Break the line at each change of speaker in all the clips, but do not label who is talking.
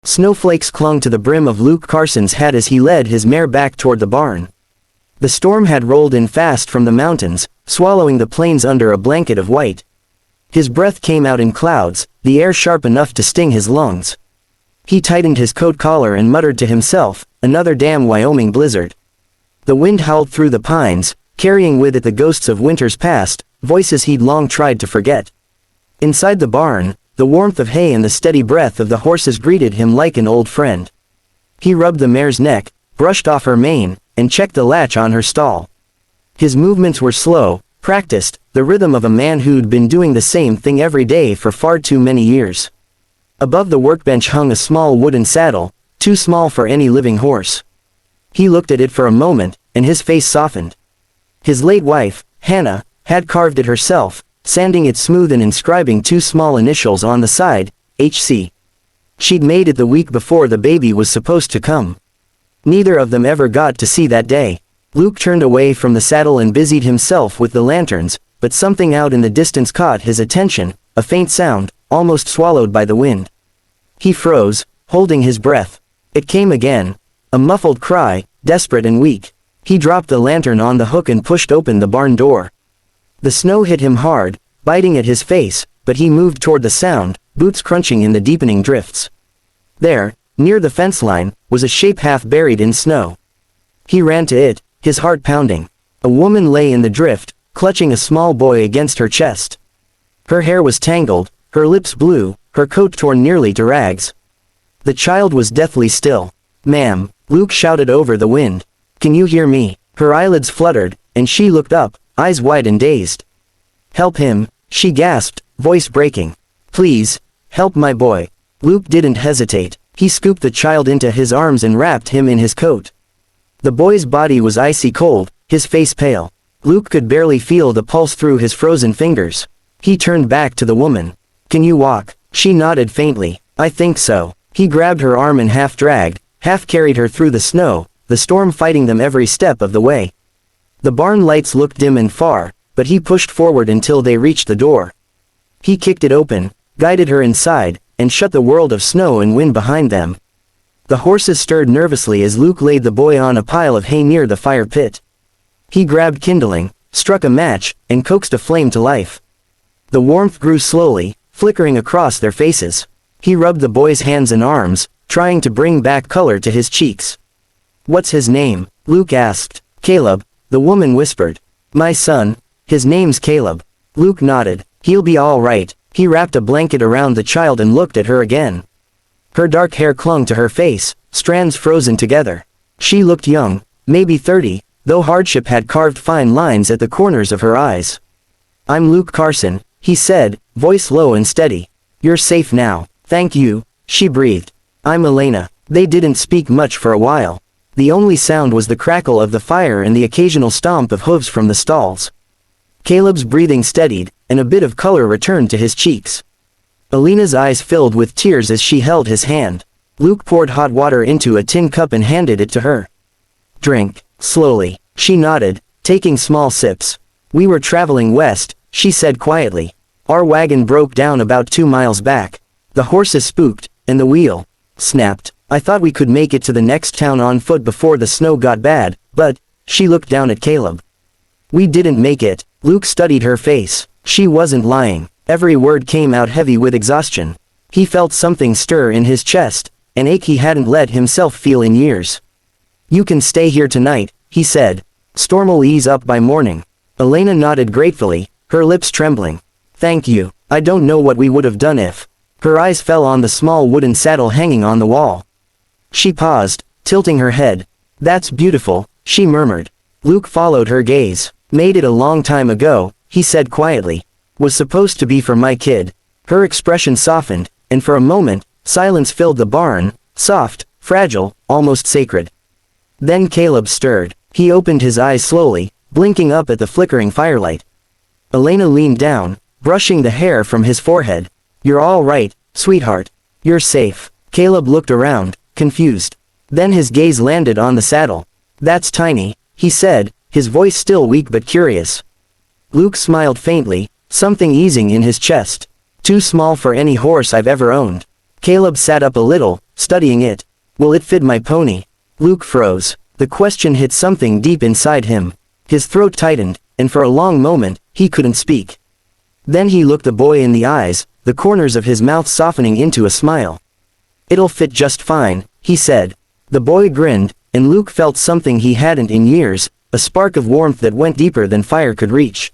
Snowflakes clung to the brim of Luke Carson's hat as he led his mare back toward the barn. The storm had rolled in fast from the mountains, swallowing the plains under a blanket of white. His breath came out in clouds, the air sharp enough to sting his lungs. He tightened his coat collar and muttered to himself, "Another damn Wyoming blizzard." The wind howled through the pines, carrying with it the ghosts of winters past, voices he'd long tried to forget. Inside the barn, the warmth of hay and the steady breath of the horses greeted him like an old friend. He rubbed the mare's neck, brushed off her mane, and checked the latch on her stall. His movements were slow, practiced, the rhythm of a man who'd been doing the same thing every day for far too many years. Above the workbench hung a small wooden saddle, too small for any living horse. He looked at it for a moment, and his face softened. His late wife, Hannah, had carved it herself, sanding it smooth and inscribing two small initials on the side, HC. She'd made it the week before the baby was supposed to come. Neither of them ever got to see that day. Luke turned away from the saddle and busied himself with the lanterns, but something out in the distance caught his attention, a faint sound, almost swallowed by the wind. He froze, holding his breath. It came again, a muffled cry, desperate and weak. He dropped the lantern on the hook and pushed open the barn door. The snow hit him hard, biting at his face, but he moved toward the sound, boots crunching in the deepening drifts. There, near the fence line, was a shape half buried in snow. He ran to it, his heart pounding. A woman lay in the drift, clutching a small boy against her chest. Her hair was tangled, her lips blue, her coat torn nearly to rags. The child was deathly still. "Ma'am," Luke shouted over the wind. "Can you hear me?" Her eyelids fluttered, and she looked up, eyes wide and dazed. "Help him," she gasped, voice breaking. "Please, help my boy." Luke didn't hesitate. He scooped the child into his arms and wrapped him in his coat. The boy's body was icy cold, his face pale. Luke could barely feel the pulse through his frozen fingers. He turned back to the woman. "Can you walk?" She nodded faintly. "I think so." He grabbed her arm and half dragged, half carried her through the snow, the storm fighting them every step of the way. The barn lights looked dim and far, but he pushed forward until they reached the door. He kicked it open, guided her inside, and shut the world of snow and wind behind them. The horses stirred nervously as Luke laid the boy on a pile of hay near the fire pit. He grabbed kindling, struck a match, and coaxed a flame to life. The warmth grew slowly, flickering across their faces. He rubbed the boy's hands and arms, trying to bring back color to his cheeks. "What's his name?" Luke asked. "Caleb," the woman whispered. "My son, his name's Caleb." Luke nodded. "He'll be all right." He wrapped a blanket around the child and looked at her again. Her dark hair clung to her face, strands frozen together. She looked young, maybe 30, though hardship had carved fine lines at the corners of her eyes. "I'm Luke Carson," he said, voice low and steady. "You're safe now." "Thank you," she breathed. "I'm Elena." They didn't speak much for a while. The only sound was the crackle of the fire and the occasional stomp of hooves from the stalls. Caleb's breathing steadied, and a bit of color returned to his cheeks. Elena's eyes filled with tears as she held his hand. Luke poured hot water into a tin cup and handed it to her. "Drink." Slowly. She nodded, taking small sips. "We were traveling west," she said quietly. "Our wagon broke down about 2 miles back. The horses spooked, and the wheel snapped. I thought we could make it to the next town on foot before the snow got bad, but," she looked down at Caleb. "We didn't make it." Luke studied her face. She wasn't lying. Every word came out heavy with exhaustion. He felt something stir in his chest, an ache he hadn't let himself feel in years. "You can stay here tonight," he said. "Storm'll ease up by morning." Elena nodded gratefully, her lips trembling. "Thank you. I don't know what we would have done if." Her eyes fell on the small wooden saddle hanging on the wall. She paused, tilting her head. "That's beautiful," she murmured. Luke followed her gaze. "Made it a long time ago," he said quietly. "Was supposed to be for my kid." Her expression softened, and for a moment, silence filled the barn, soft, fragile, almost sacred. Then Caleb stirred. He opened his eyes slowly, blinking up at the flickering firelight. Elena leaned down, brushing the hair from his forehead. "You're all right, sweetheart. You're safe." Caleb looked around, confused. Then his gaze landed on the saddle. "That's tiny," he said, his voice still weak but curious. Luke smiled faintly, something easing in his chest. "Too small for any horse I've ever owned." Caleb sat up a little, studying it. Will it fit my pony? Luke froze. The question hit something deep inside him. His throat tightened, and for a long moment, he couldn't speak. Then he looked the boy in the eyes, the corners of his mouth softening into a smile. It'll fit just fine, he said. The boy grinned, and Luke felt something he hadn't in years, a spark of warmth that went deeper than fire could reach.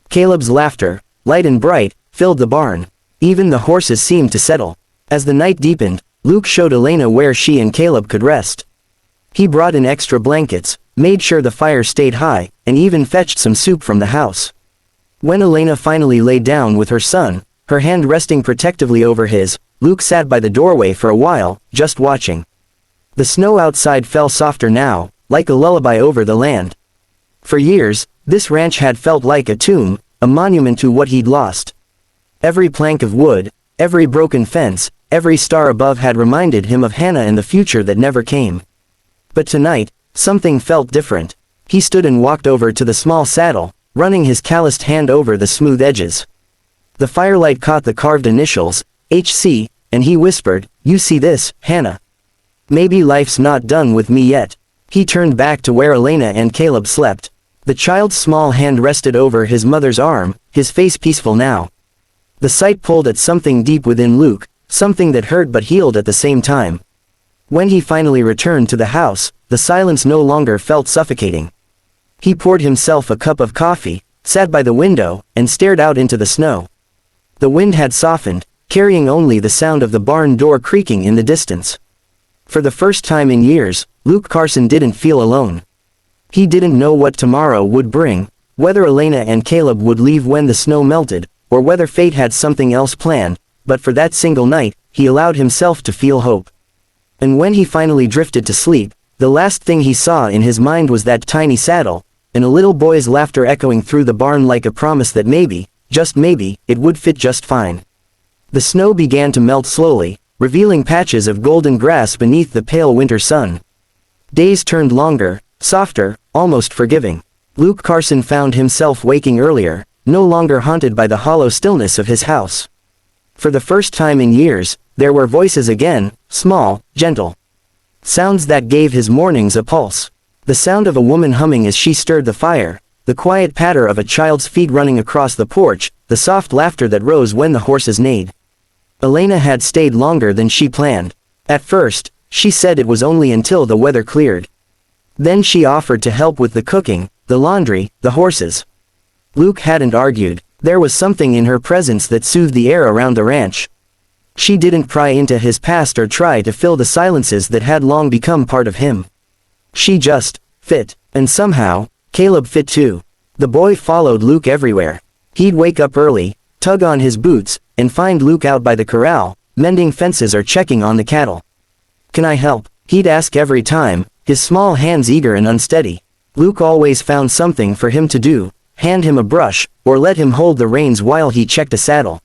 Caleb's laughter, light and bright, filled the barn. Even the horses seemed to settle. As the night deepened, Luke showed Elena where she and Caleb could rest. He brought in extra blankets, made sure the fire stayed high, and even fetched some soup from the house. When Elena finally lay down with her son, her hand resting protectively over his, Luke sat by the doorway for a while, just watching. The snow outside fell softer now, like a lullaby over the land. For years, this ranch had felt like a tomb, a monument to what he'd lost. Every plank of wood, every broken fence, every star above had reminded him of Hannah and the future that never came. But tonight, something felt different. He stood and walked over to the small saddle, running his calloused hand over the smooth edges. The firelight caught the carved initials, HC, and he whispered, "You see this, Hannah? Maybe life's not done with me yet." He turned back to where Elena and Caleb slept. The child's small hand rested over his mother's arm, his face peaceful now. The sight pulled at something deep within Luke, something that hurt but healed at the same time. When he finally returned to the house, the silence no longer felt suffocating. He poured himself a cup of coffee, sat by the window, and stared out into the snow. The wind had softened, carrying only the sound of the barn door creaking in the distance. For the first time in years, Luke Carson didn't feel alone. He didn't know what tomorrow would bring, whether Elena and Caleb would leave when the snow melted, or whether fate had something else planned, but for that single night, he allowed himself to feel hope. And when he finally drifted to sleep, the last thing he saw in his mind was that tiny saddle, and a little boy's laughter echoing through the barn like a promise that maybe, just maybe, it would fit just fine. The snow began to melt slowly, revealing patches of golden grass beneath the pale winter sun. Days turned longer, softer, almost forgiving. Luke Carson found himself waking earlier, no longer haunted by the hollow stillness of his house. For the first time in years, there were voices again, small, gentle. Sounds that gave his mornings a pulse. The sound of a woman humming as she stirred the fire, the quiet patter of a child's feet running across the porch, the soft laughter that rose when the horses neighed. Elena had stayed longer than she planned. At first, she said it was only until the weather cleared. Then she offered to help with the cooking, the laundry, the horses. Luke hadn't argued. There was something in her presence that soothed the air around the ranch. She didn't pry into his past or try to fill the silences that had long become part of him. She just fit, and somehow, Caleb fit too. The boy followed Luke everywhere. He'd wake up early, tug on his boots, and find Luke out by the corral, mending fences or checking on the cattle. "Can I help?" he'd ask every time, his small hands eager and unsteady. Luke always found something for him to do, hand him a brush, or let him hold the reins while he checked a saddle.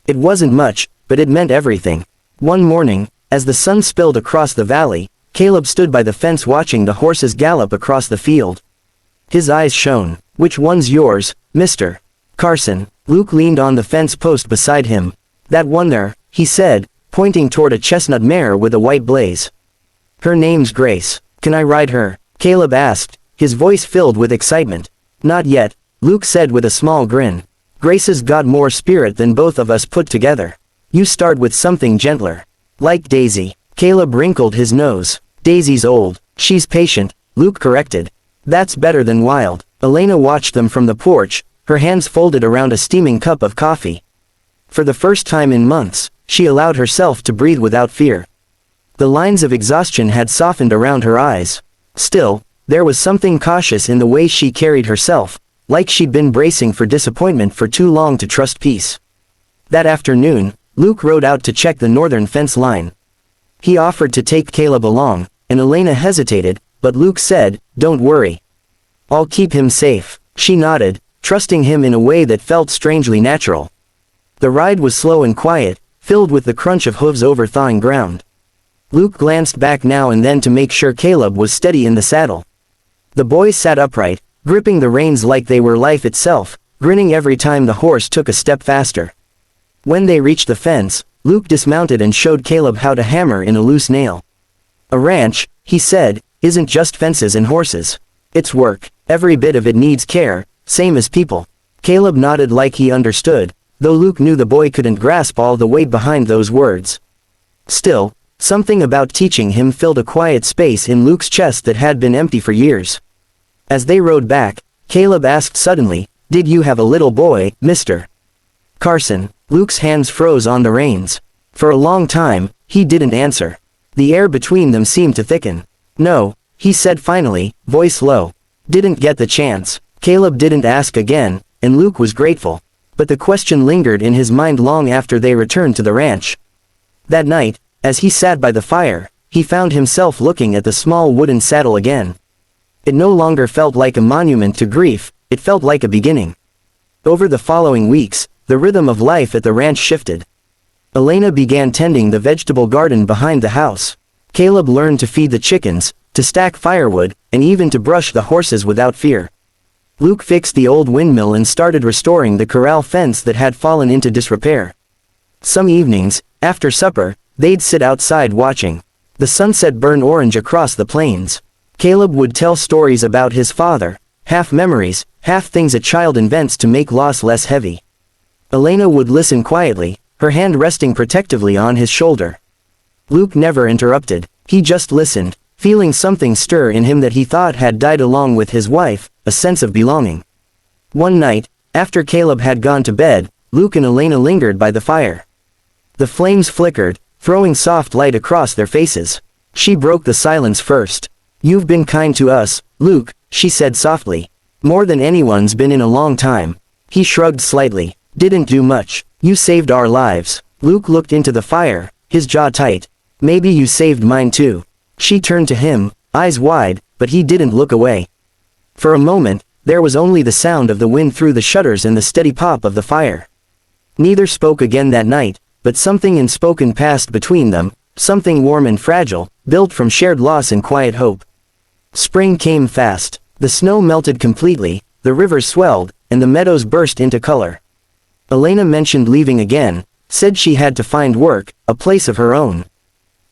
It wasn't much, but it meant everything. One morning, as the sun spilled across the valley, Caleb stood by the fence watching the horses gallop across the field. His eyes shone. "Which one's yours, Mr. Carson?" Luke leaned on the fence post beside him. "That one there," he said, pointing toward a chestnut mare with a white blaze. "Her name's Grace. Can I ride her?" Caleb asked, his voice filled with excitement. "Not yet," Luke said with a small grin. "Grace's got more spirit than both of us put together. You start with something gentler. Like Daisy." Caleb wrinkled his nose. "Daisy's old. She's patient," Luke corrected. "That's better than wild." Elena watched them from the porch, her hands folded around a steaming cup of coffee. For the first time in months, she allowed herself to breathe without fear. The lines of exhaustion had softened around her eyes. Still, there was something cautious in the way she carried herself, like she'd been bracing for disappointment for too long to trust peace. That afternoon, Luke rode out to check the northern fence line. He offered to take Caleb along, and Elena hesitated, but Luke said, "Don't worry. I'll keep him safe." She nodded, trusting him in a way that felt strangely natural. The ride was slow and quiet, filled with the crunch of hooves over thawing ground. Luke glanced back now and then to make sure Caleb was steady in the saddle. The boy sat upright, gripping the reins like they were life itself, grinning every time the horse took a step faster. When they reached the fence, Luke dismounted and showed Caleb how to hammer in a loose nail. A ranch, he said, isn't just fences and horses. It's work. Every bit of it needs care, same as people. Caleb nodded like he understood, though Luke knew the boy couldn't grasp all the weight behind those words. Still, something about teaching him filled a quiet space in Luke's chest that had been empty for years. As they rode back, Caleb asked suddenly, "Did you have a little boy, Mr. Carson?" Luke's hands froze on the reins. For a long time, he didn't answer. The air between them seemed to thicken. "No," he said finally, voice low. "Didn't get the chance." Caleb didn't ask again, and Luke was grateful. But the question lingered in his mind long after they returned to the ranch. That night, as he sat by the fire, he found himself looking at the small wooden saddle again. It no longer felt like a monument to grief, it felt like a beginning. Over the following weeks, the rhythm of life at the ranch shifted. Elena began tending the vegetable garden behind the house. Caleb learned to feed the chickens, to stack firewood, and even to brush the horses without fear. Luke fixed the old windmill and started restoring the corral fence that had fallen into disrepair. Some evenings, after supper, they'd sit outside watching the sunset burn orange across the plains. Caleb would tell stories about his father, half memories, half things a child invents to make loss less heavy. Elena would listen quietly, her hand resting protectively on his shoulder. Luke never interrupted, he just listened, feeling something stir in him that he thought had died along with his wife, a sense of belonging. One night, after Caleb had gone to bed, Luke and Elena lingered by the fire. The flames flickered, throwing soft light across their faces. She broke the silence first. "You've been kind to us, Luke," she said softly. "More than anyone's been in a long time." He shrugged slightly. "Didn't do much. You saved our lives." Luke looked into the fire, his jaw tight. "Maybe you saved mine too." She turned to him, eyes wide, but he didn't look away. For a moment, there was only the sound of the wind through the shutters and the steady pop of the fire. Neither spoke again that night, but something unspoken passed between them, something warm and fragile, built from shared loss and quiet hope. Spring came fast. The snow melted completely, the rivers swelled, and the meadows burst into color. Elena mentioned leaving again, said she had to find work, a place of her own.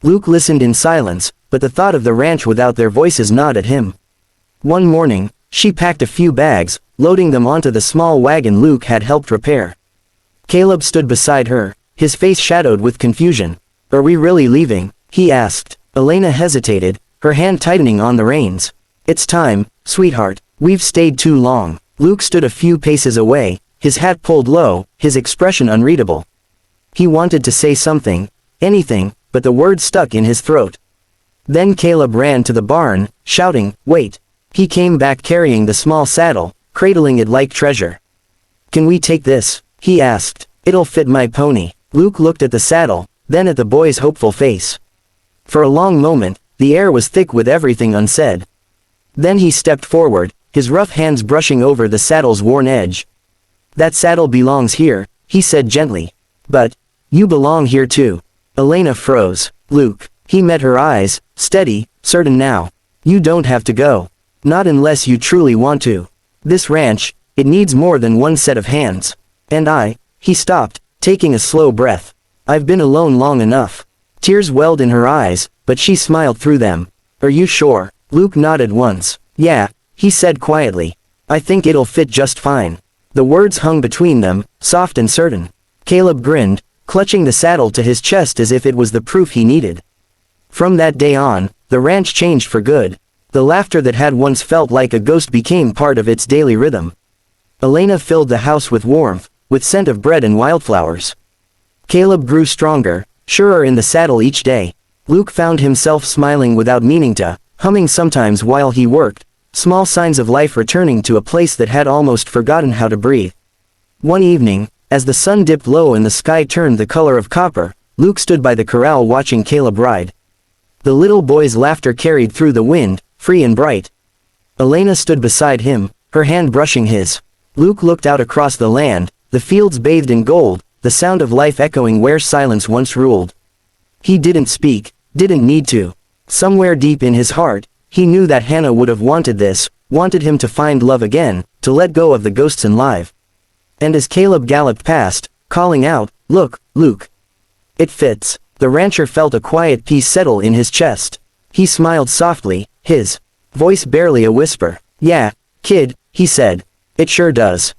Luke listened in silence, but the thought of the ranch without their voices gnawed at him. One morning, she packed a few bags, loading them onto the small wagon Luke had helped repair. Caleb stood beside her, his face shadowed with confusion. "Are we really leaving?" he asked. Elena hesitated, her hand tightening on the reins. "It's time, sweetheart. We've stayed too long." Luke stood a few paces away, his hat pulled low, his expression unreadable. He wanted to say something, anything, but the words stuck in his throat. Then Caleb ran to the barn, shouting, "Wait!" He came back carrying the small saddle, cradling it like treasure. "Can we take this?" he asked. "It'll fit my pony." Luke looked at the saddle, then at the boy's hopeful face. For a long moment, the air was thick with everything unsaid. Then he stepped forward, his rough hands brushing over the saddle's worn edge. "That saddle belongs here," he said gently. "But, you belong here too." Elena froze. "Luke." He met her eyes, steady, certain now. "You don't have to go. Not unless you truly want to. This ranch, it needs more than one set of hands. And he stopped, taking a slow breath. "I've been alone long enough." Tears welled in her eyes, but she smiled through them. "Are you sure?" Luke nodded once. "Yeah," he said quietly. "I think it'll fit just fine." The words hung between them, soft and certain. Caleb grinned, clutching the saddle to his chest as if it was the proof he needed. From that day on, the ranch changed for good. The laughter that had once felt like a ghost became part of its daily rhythm. Elena filled the house with warmth, with scent of bread and wildflowers. Caleb grew stronger, surer in the saddle each day. Luke found himself smiling without meaning to, humming sometimes while he worked, small signs of life returning to a place that had almost forgotten how to breathe. One evening, as the sun dipped low and the sky turned the color of copper, Luke stood by the corral watching Caleb ride. The little boy's laughter carried through the wind, free and bright. Elena stood beside him, her hand brushing his. Luke looked out across the land, the fields bathed in gold, the sound of life echoing where silence once ruled. He didn't speak, didn't need to. Somewhere deep in his heart, he knew that Hannah would have wanted this, wanted him to find love again, to let go of the ghosts and live. And as Caleb galloped past, calling out, "Look, Luke!" It fits. The rancher felt a quiet peace settle in his chest. He smiled softly, his voice barely a whisper. Yeah, kid, he said. It sure does.